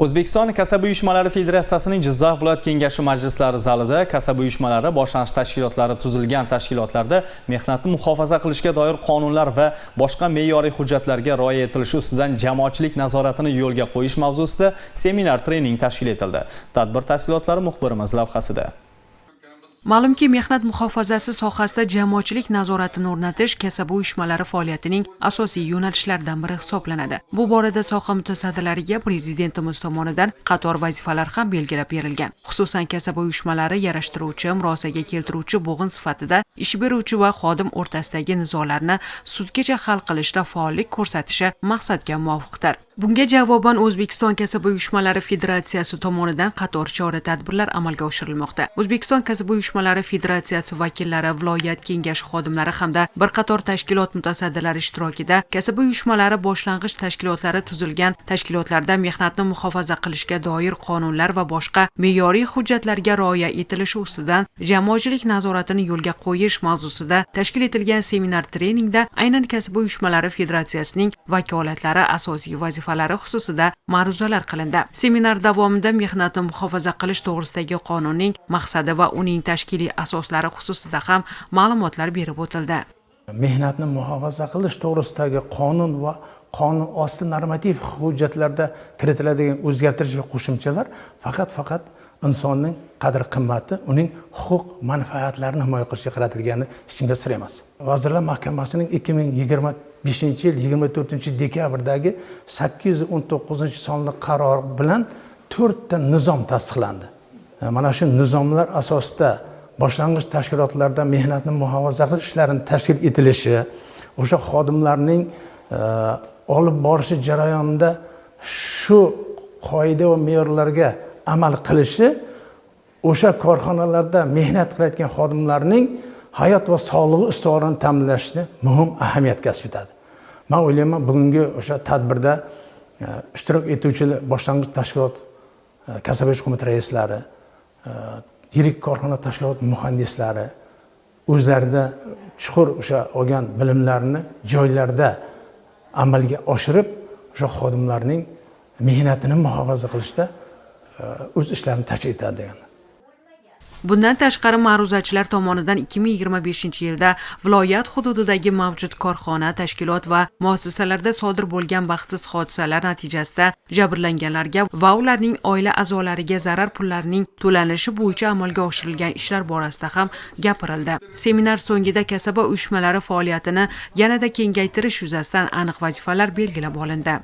O'zbekiston Kasaba uyushmalari Federatsiyasining Jizzax viloyat kengashi majlislari zalida kasaba uyushmalari boshlang'ich tashkilotlari tuzilgan tashkilotlarda mehnatni muhofaza qilishga doir qonunlar va boshqa me'yoriy hujjatlarga rioya etilishi ustidan jamoatchilik nazoratini yo'lga qo'yish mavzusida seminar-trening tashkil etildi. Tadbir tafsilotlari muxbirimiz lavhasida. Ma'lumki, mehnat muhofazasi sohasida jamoatchilik nazoratini o'rnatish kasaba uyushmalari faoliyatining asosiy yo'nalishlaridan biri hisoblanadi. Bu borada soha mutasaddilariga prezidentimiz tomonidan qator vazifalar ham belgilab berilgan. Xususan, kasaba uyushmalari yarashtiruvchi, murosaga keltiruvchi bo'g'in sifatida ish beruvchi va xodim o'rtasidagi nizolarni sudgacha hal qilishda faollik ko'rsatishi maqsadga muvofiqdir. Bunga javoban O'zbekiston Kasaba uyushmalari Federatsiyasi tomonidan qator chora-tadbirlar amalga oshirilmoqda. O'zbekiston Kasaba uyushmalari Federatsiyasi vakillari, viloyat kengashi xodimlari hamda bir qator tashkilot mutasaddilari ishtirokida kasaba uyushmalari boshlang'ich tashkilotlari tuzilgan tashkilotlarda mehnatni muhofaza qilishga doir qonunlar va boshqa me'yoriy hujjatlarga rioya etilishi ustidan jamoatchilik nazoratini yo'lga qo'yish mavzusida tashkil etilgan seminar-treningda aynan kasaba uyushmalari Federatsiyasining vakolatlari, asosiy vazifalari xususida ma'ruzalar qilindi. Seminar davomida mehnatni muhofaza qilish to'g'risidagi qonunning maqsadi va uning tashkiliy asoslari xususida ham ma'lumotlar berib o'tildi. Mehnatni muhofaza qilish to'g'risidagi qonun va qonun osti normativ hujjatlarda kiritiladigan o'zgartirish va qo'shimchalar faqat insonning qadr-qimmati, uning huquq manfaatlarini himoya qilishga qaratilgani hech kimga sir emas. Vazirlar Mahkamasining 2025-yil 24-dekabrdagi 819-sonli qaror bilan 4 ta nizom tasdiqlandi. Mana shu nizomlar asosida boshlang'ich tashkilotlarda mehnatni muhofaza qilish ishlarini tashkil etilishi, o'sha xodimlarning olib borishi jarayonida shu qoida va me'yorlarga amal qilishi o'sha korxonalarda mehnat qilayotgan xodimlarning hayot va sog'lig'i istiqborini ta'minlashni muhim ahamiyat kasb etadi. Men o'ylayman, bugungi o'sha tadbirda ishtirok etuvchilar, boshlang'ich tashkilot kasaba qo'mita raislari, yirik korxona tashkilot muhandislari o'zlarida chuqur o'sha olgan bilimlarini joylarda amalga oshirib, o'sha xodimlarning mehnatini muhofaza qilishda o'z ishlarini tashkil etadi degan. Bundan tashqari, ma'ruzachilar tomonidan 2025-yilda viloyat hududidagi mavjud korxona, tashkilot va muassasalarda sodir bo'lgan baxtsiz hodisalar natijasida jabrlanganlarga va ularning oila a'zolariga zarar pullarining to'lanishi bo'yicha amalga oshirilgan ishlar borasida ham gapirildi. Seminar so'ngida kasaba uyushmalari faoliyatini yanada kengaytirish yuzasidan aniq vazifalar belgilab olindi.